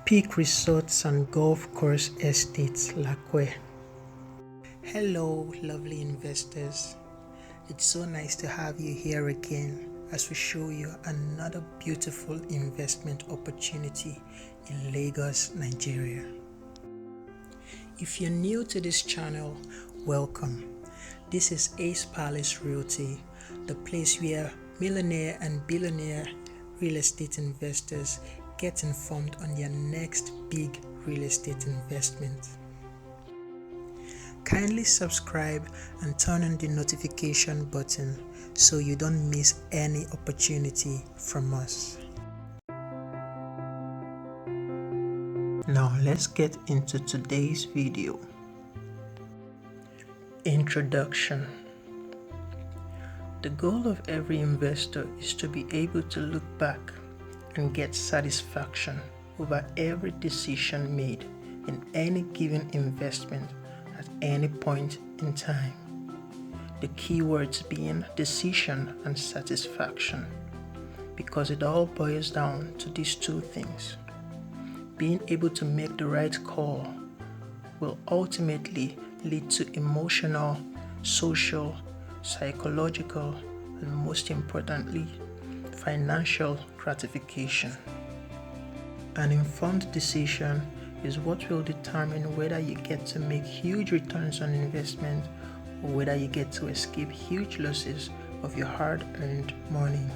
Peak Resorts and Golf Course Estates, Lakowe. Hello, lovely investors. It's so nice to have you here again as we show you another beautiful investment opportunity in Lagos, Nigeria. If you're new to this channel, welcome. This is Acepalacerealty, the place where millionaire and billionaire real estate investors get informed on their next big real estate investment. Kindly subscribe and turn on the notification button so you don't miss any opportunity from us. Now let's get into today's video. Introduction. The goal of every investor is to be able to look back and get satisfaction over every decision made in any given investment at any point in time. The keywords being decision and satisfaction, because it all boils down to these two things. Being able to make the right call will ultimately lead to emotional, social, psychological, and most importantly, financial gratification. An informed decision is what will determine whether you get to make huge returns on investment or whether you get to escape huge losses of your hard-earned money.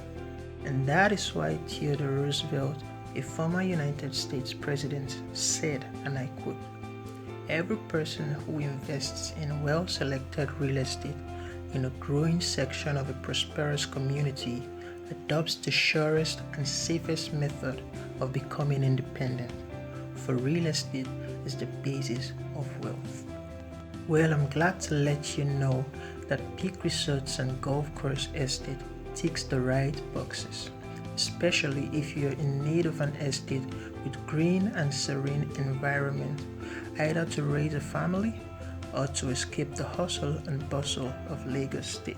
And that is why Theodore Roosevelt, a former United States president, said, and I quote, "Every person who invests in well-selected real estate in a growing section of a prosperous community adopts the surest and safest method of becoming independent, for real estate is the basis of wealth." Well, I'm glad to let you know that Peak Resorts and Golf Course Estate ticks the right boxes, especially if you're in need of an estate with green and serene environment, either to raise a family or to escape the hustle and bustle of Lagos State.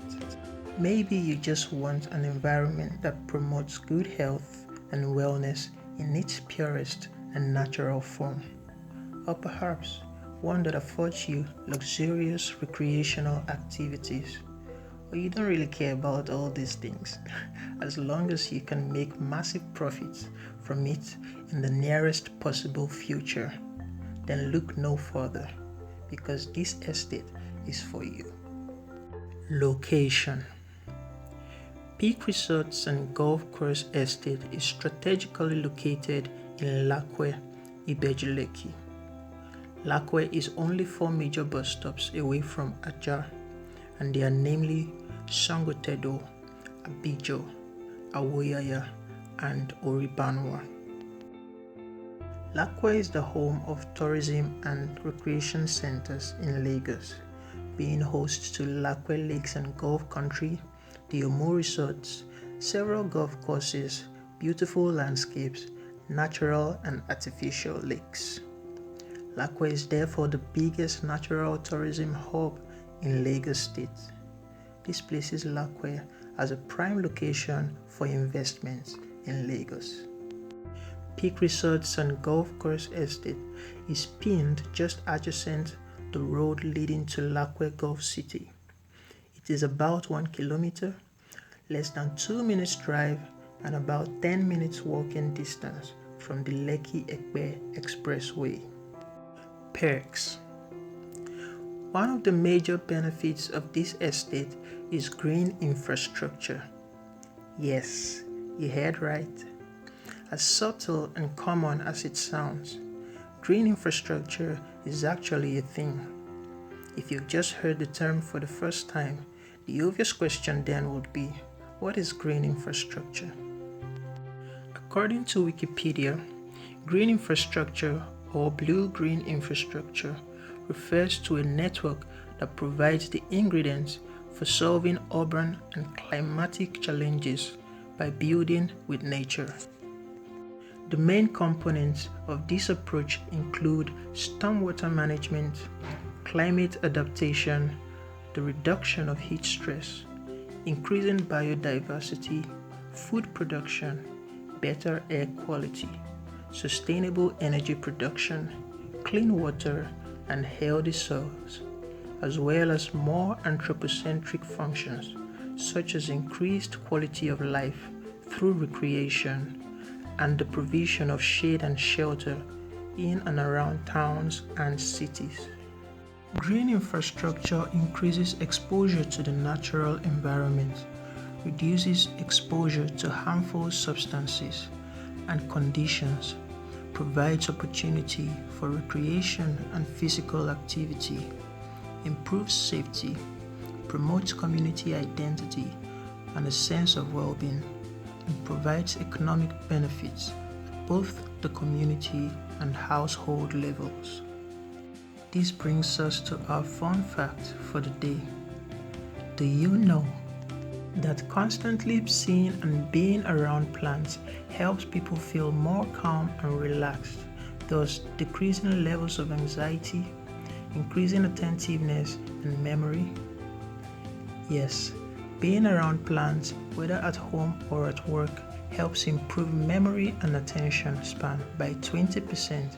Maybe you just want an environment that promotes good health and wellness in its purest and natural form. Or perhaps one that affords you luxurious recreational activities. Or you don't really care about all these things, as long as you can make massive profits from it in the nearest possible future. Then look no further, because this estate is for you. Location. Peak Resorts and Golf Course Estate is strategically located in Lakowe, Ibeju-Lekki. Lakowe is only 4 major bus stops away from Ajah, and they are namely Sangotedo, Abijo, Awoyaya, and Oribanwa. Lakowe is the home of tourism and recreation centers in Lagos, being host to Lakowe Lakes and Golf Country, the Omo Resorts, several golf courses, beautiful landscapes, natural and artificial lakes. Lakowe is therefore the biggest natural tourism hub in Lagos State. This places Lakowe as a prime location for investments in Lagos. Peak Resorts and Golf Course Estate is pinned just adjacent the road leading to Lakowe Gulf City. It is about 1 kilometer, less than 2 minutes drive, and about 10 minutes walking distance from the Lekki-Ekpe Expressway. Perks. One of the major benefits of this estate is green infrastructure. Yes, you heard right. As subtle and common as it sounds, green infrastructure is actually a thing. If you've just heard the term for the first time, the obvious question then would be, what is green infrastructure? According to Wikipedia, green infrastructure or blue-green infrastructure refers to a network that provides the ingredients for solving urban and climatic challenges by building with nature. The main components of this approach include stormwater management, climate adaptation, the reduction of heat stress, increasing biodiversity, food production, better air quality, sustainable energy production, clean water, and healthy soils, as well as more anthropocentric functions such as increased quality of life through recreation and the provision of shade and shelter in and around towns and cities. Green infrastructure increases exposure to the natural environment, reduces exposure to harmful substances and conditions, provides opportunity for recreation and physical activity, improves safety, promotes community identity and a sense of well-being, and provides economic benefits at both the community and household levels. This brings us to our fun fact for the day. Do you know that constantly seeing and being around plants helps people feel more calm and relaxed, thus decreasing levels of anxiety, increasing attentiveness and memory? Yes, being around plants, whether at home or at work, helps improve memory and attention span by 20%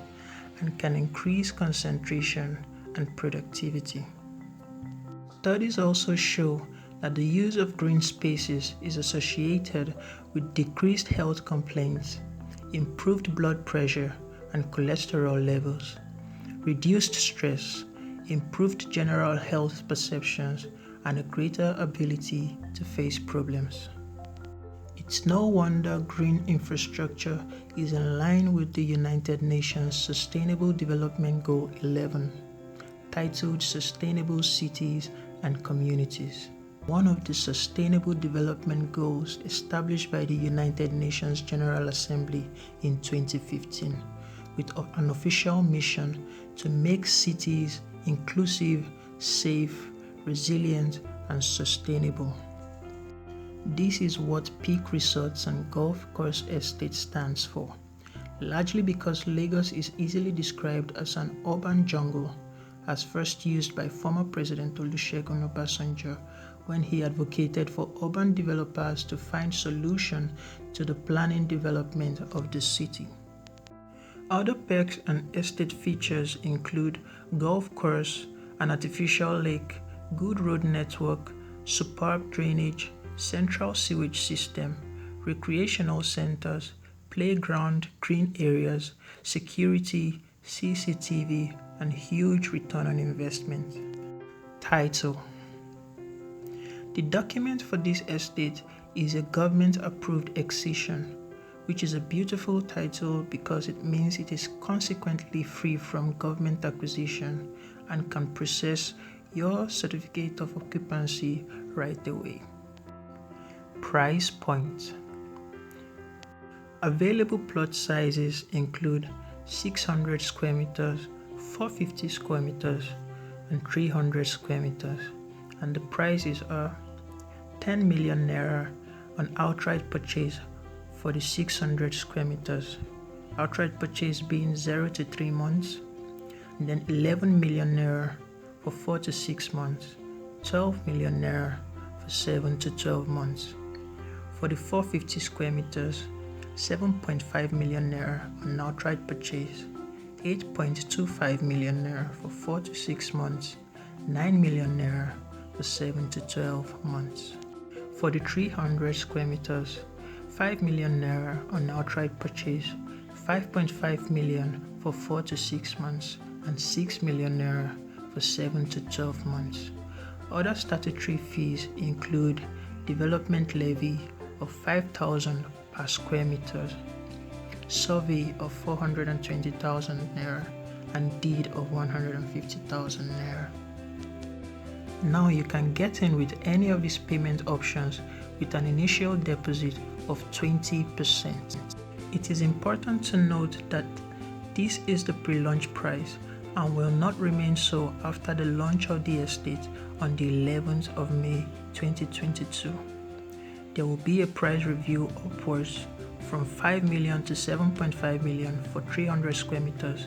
and can increase concentration and productivity. Studies also show that the use of green spaces is associated with decreased health complaints, improved blood pressure and cholesterol levels, reduced stress, improved general health perceptions, and a greater ability to face problems. It's no wonder green infrastructure is in line with the United Nations Sustainable Development Goal 11, titled Sustainable Cities and Communities. One of the Sustainable Development Goals established by the United Nations General Assembly in 2015, with an official mission to make cities inclusive, safe, resilient, and sustainable. This is what Peak Resorts and Golf Course Estate stands for, largely because Lagos is easily described as an urban jungle, as first used by former President Olusegun Obasanjo when he advocated for urban developers to find solutions to the planning development of the city. Other perks and estate features include golf course, an artificial lake, good road network, superb drainage, central sewage system, recreational centers, playground, green areas, security, CCTV, and huge return on investment. Title: the document for this estate is a government-approved Excision, which is a beautiful title because it means it is consequently free from government acquisition and can process your certificate of occupancy right away. Price point. Available plot sizes include 600 square meters, 450 square meters, and 300 square meters, and the prices are 10 million naira on outright purchase for the 600 square meters, outright purchase being 0 to 3 months, and then 11 million naira for 4 to 6 months, 12 million naira for 7 to 12 months. For the 450 square meters, 7.5 million naira on outright purchase, 8.25 million naira for 4 to 6 months, 9 million naira for 7 to 12 months. For the 300 square meters, 5 million naira on outright purchase, 5.5 million for 4 to 6 months, and 6 million naira for 7 to 12 months. Other statutory fees include development levy of 5,000 per square meter, survey of 420,000 naira, and deed of 150,000 naira. Now you can get in with any of these payment options with an initial deposit of 20%. It is important to note that this is the pre-launch price and will not remain so after the launch of the estate on the 11th of May 2022. There will be a price review upwards from 5 million to 7.5 million for 300 square meters,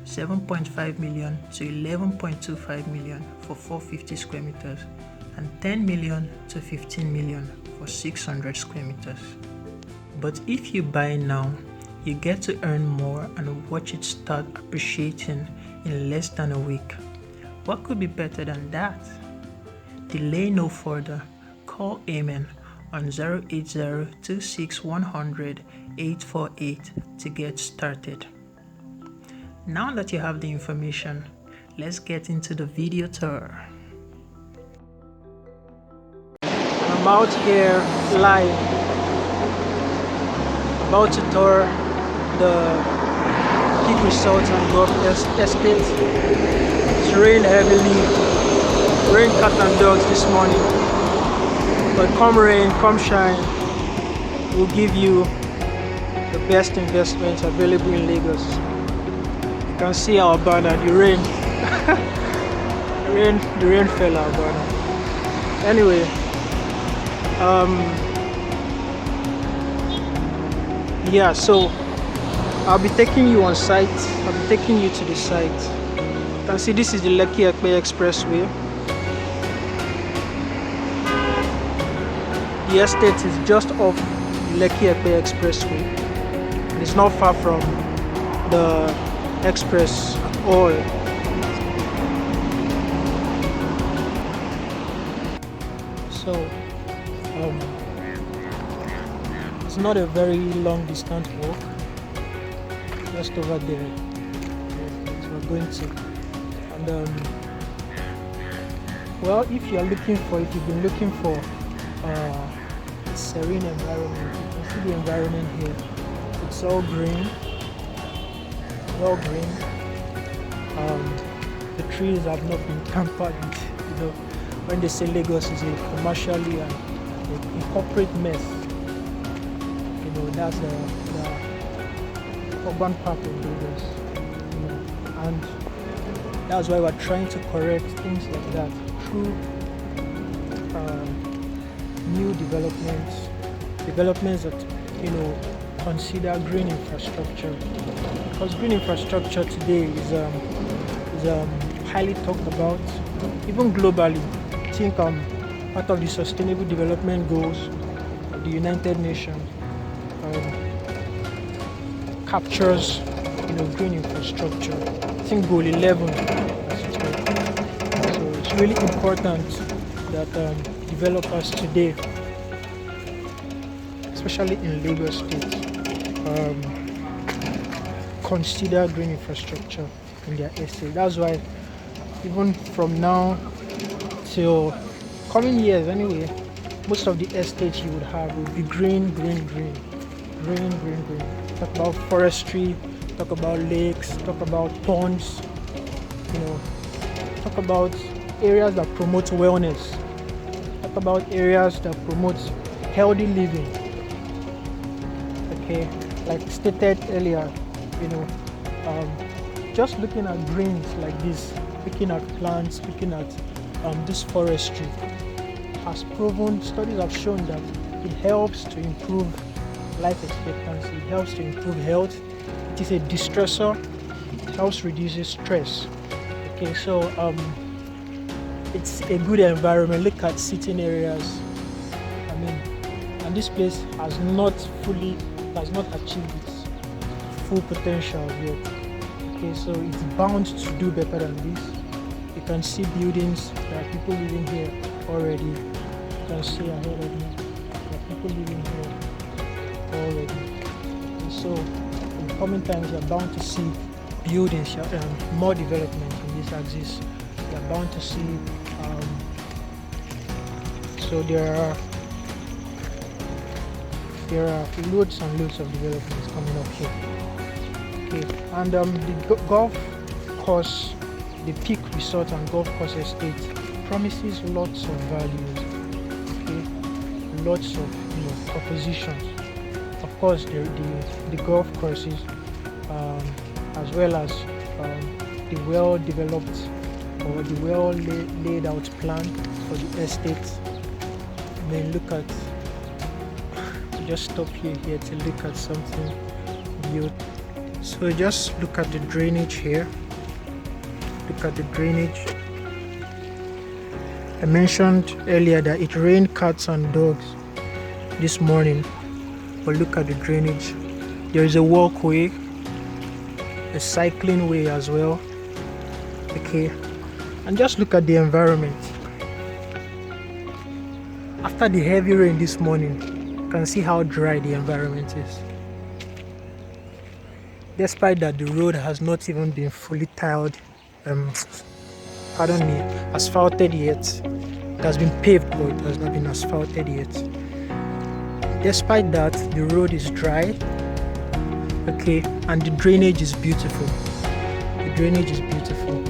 7.5 million to 11.25 million for 450 square meters, and 10 million to 15 million for 600 square meters. But if you buy now, You get to earn more and watch it start appreciating in less than a week. What could be better than that? Delay no further. Call Amen on 080-26-100-848 to get started. Now that you have the information, let's get into the video tour. I'm out here live, about to tour the Peak Resort and Golf Estate. It's rained heavily, rain cat and dogs this morning, but come rain, come shine, we'll give you the best investments available in Lagos. You can see our banner, the rain. the rain fell our banner. Anyway, yeah, so I'll be taking you on site. I'll be taking you to the site. You can see this is the Lekki Expressway. The estate is just off Lekki Expressway. And it's not far from the express at all. So it's not a very long distance walk, just over there. So we're going to, and well, if you've been looking for a serene environment, you can see the environment here. It's all green. The trees have not been tampered with. You know, when they say Lagos is a commercially and a corporate mess, you know, that's the urban part of Lagos. You know, and that's why we're trying to correct things like that through new developments that, you know, consider green infrastructure, because green infrastructure today is highly talked about, even globally. I think part of the Sustainable Development Goals of the United Nations captures, you know, green infrastructure. I think Goal 11. So it's really important that developers today, especially in Lagos State, consider green infrastructure in their estate. That's why even from now till coming years anyway, most of the estates you would have would be green. Talk about forestry, talk about lakes, talk about ponds, you know, talk about areas that promote wellness, talk about areas that promote healthy living. Okay, like stated earlier, you know, just looking at greens like this, looking at plants, looking at this forestry has proven, studies have shown that it helps to improve life expectancy, it helps to improve health, it is a distressor, it helps reduce stress. Okay, so it's a good environment. Look at sitting areas. I mean, and this place has not achieved its full potential yet. Okay, so it's bound to do better than this. You can see buildings, there are people living here already. You can see ahead of me, there are people living here already. And so in the coming times, you're bound to see buildings, more development in this axis. You're bound to see, so there are loads and loads of developments coming up here. Okay, and the golf course, the Peak Resort and Golf Course Estate promises lots of values. Okay, lots of, you know, propositions. Of course, the golf courses, as well as the well-developed or the well-laid out plan for the estate. Then look at. Just stop here to look at something beautiful. So just look at the drainage here. Look at the drainage. I mentioned earlier that it rained cats and dogs this morning, but look at the drainage. There is a walkway, a cycling way as well. Okay, and just look at the environment. After the heavy rain this morning, you can see how dry the environment is. Despite that, the road has not even been fully tiled, asphalted yet. It has been paved, but it has not been asphalted yet. Despite that, the road is dry, okay, and the drainage is beautiful. The drainage is beautiful.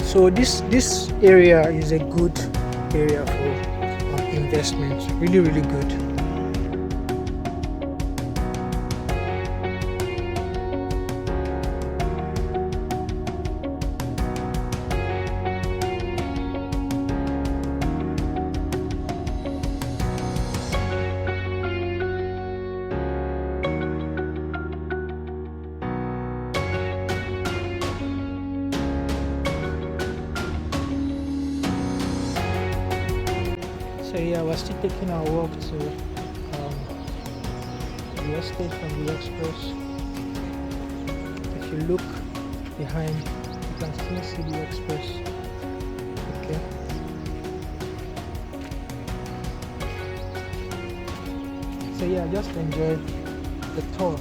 So this area is a good area for investment. Really, really good. So yeah, we're still taking our walk to the estate from the express. If you look behind, you can still see the express. Okay. So yeah, just enjoy the tour.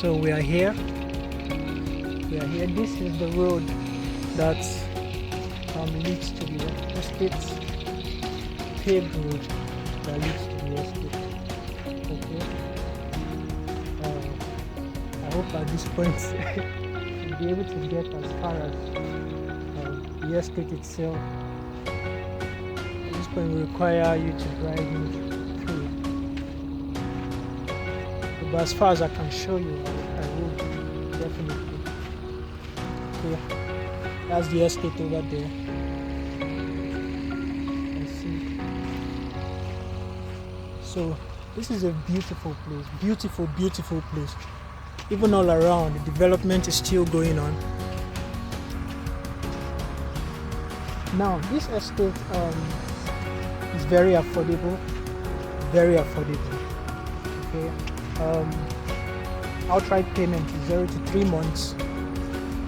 So we are here. This is the road that leads to the estate. Paved road that leads to the estate. Okay. I hope at this point you'll be able to get as far as the estate itself. At this point, we require you to drive me through. But as far as I can show you, I will definitely. Okay, that's the estate over there. Let's see. So this is a beautiful place, beautiful place. Even all around, the development is still going on. Now this estate is very affordable. Okay. Outright payment is 0 to 3 months,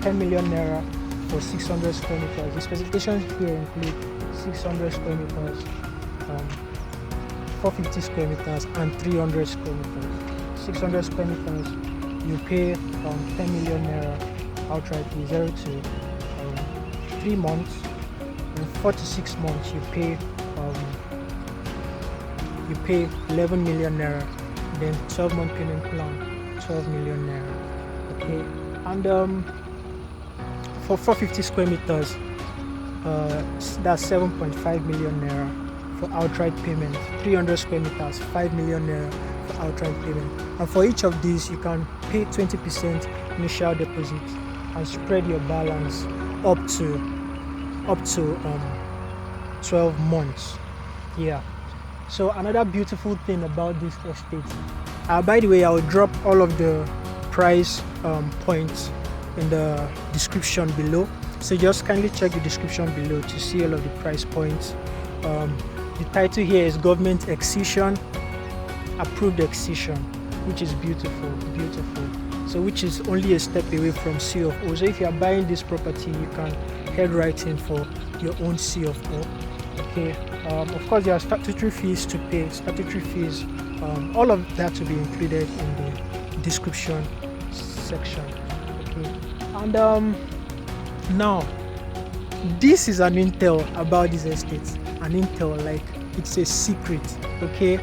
10 million naira for 600 square meters. The specifications here include 600 square meters, 450 square meters, and 300 square meters. 600 square meters, you pay 10 million naira outright, 0 to 3 months, and 46 months you pay 11 million naira. Then 12-month payment plan, 12 million naira. Okay, and for 450 square meters, that's 7.5 million naira for outright payment. 300 square meters, 5 million naira for outright payment. And for each of these, you can pay 20% initial deposit and spread your balance up to 12 months. Yeah. So another beautiful thing about this estate, by the way, I will drop all of the price points in the description below, so just kindly check the description below to see all of the price points. The title here is Government Excision, Approved Excision, which is beautiful, so which is only a step away from C of O. So if you are buying this property, you can head right in for your own C of O. Okay. Of course, there are statutory fees to pay. Statutory fees, all of that will be included in the description section. Okay. And now, this is an intel about this estate. An intel, like it's a secret. Okay.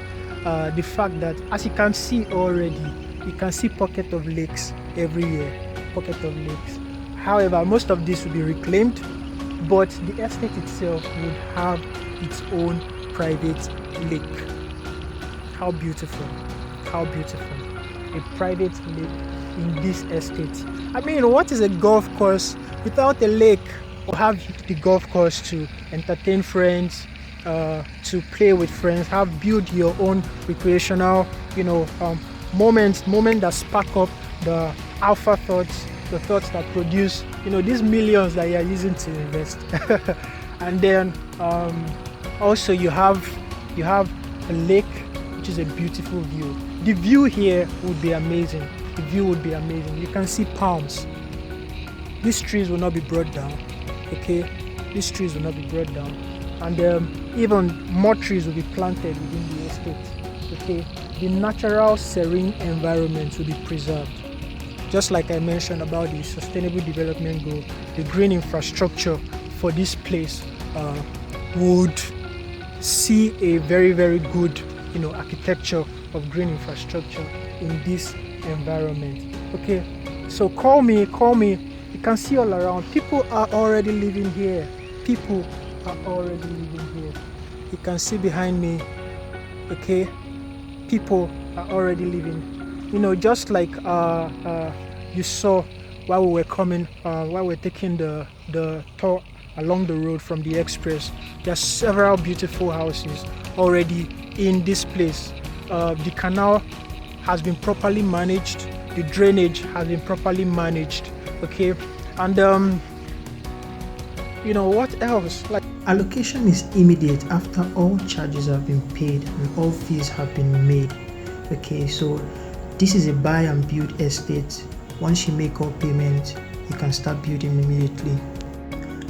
The fact that, as you can see already, you can see pocket of lakes everywhere. Pocket of lakes. However, most of this will be reclaimed, but the estate itself would have its own private lake. How beautiful, how beautiful. A private lake in this estate. I mean, what is a golf course without a lake? Or have the golf course to entertain friends, to play with friends, build your own recreational, moments that spark up the alpha thoughts, the thoughts that produce, these millions that you are using to invest. And then also you have a lake, which is a beautiful view. The view here would be amazing. The view would be amazing. You can see palms. These trees will not be brought down. Okay, these trees will not be brought down, and even more trees will be planted within the estate. Okay, the natural serene environment will be preserved. Just like I mentioned about the sustainable development goal, the green infrastructure for this place would see a very, very good, architecture of green infrastructure in this environment. Okay, so call me. You can see all around. People are already living here. People are already living here. You can see behind me. Okay, people are already living. Just like you saw while we were coming, while we're taking the tour along the road from the express. There are several beautiful houses already in this place. The canal has been properly managed. The drainage has been properly managed. Okay, and what else? Like, allocation is immediate after all charges have been paid and all fees have been made. Okay, so this is a buy and build estate. Once you make all payments, you can start building immediately.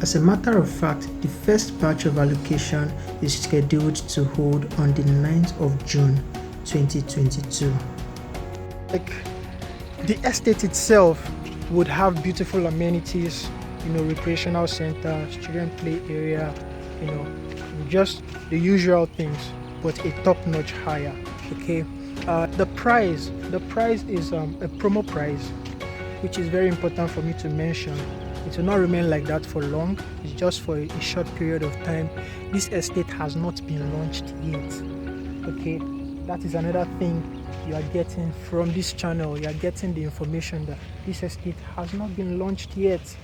As a matter of fact, the first batch of allocation is scheduled to hold on the 9th of June 2022. Like, the estate itself would have beautiful amenities, recreational center, student play area, just the usual things, but a top-notch higher. Okay, the price is a promo price, which is very important for me to mention. It will not remain like that for long. It's just for a short period of time. This estate has not been launched yet. Okay, that is another thing you are getting from this channel. You are getting the information that this estate has not been launched yet,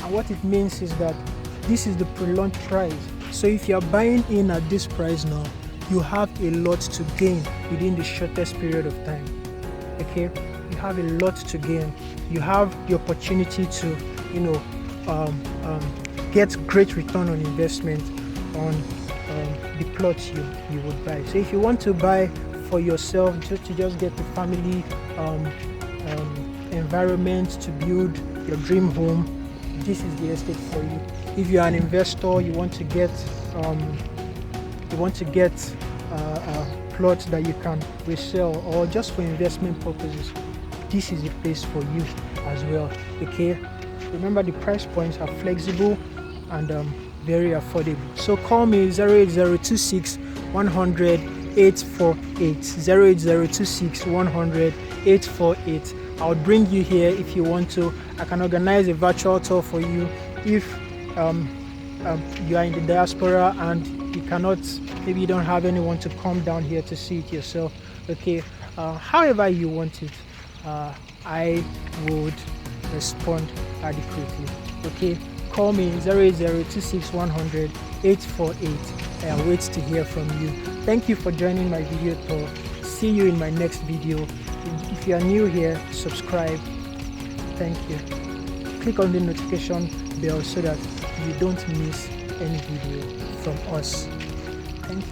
and what it means is that this is the pre-launch price. So if you are buying in at this price now, you have a lot to gain within the shortest period of time. Okay, you have a lot to gain. You have the opportunity to get great return on investment on the plots you would buy. So if you want to buy for yourself, just to get the family environment to build your dream home, this is the estate for you. If you are an investor, you want to get plots that you can resell or just for investment purposes, this is a place for you as well. Okay, remember the price points are flexible and very affordable. So call me 08026 100 848 08026 100 848. I'll bring you here if you want to. I can organize a virtual tour for you if you are in the diaspora and you cannot, maybe you don't have anyone to come down here to see it yourself, okay, however you want it, I would respond adequately. Okay, call me 08026100848. I wait to hear from you. Thank you for joining my video tour. See you in my next video. If you are new here, subscribe. Thank you. Click on the notification bell so that you don't miss any video from us. Thank you.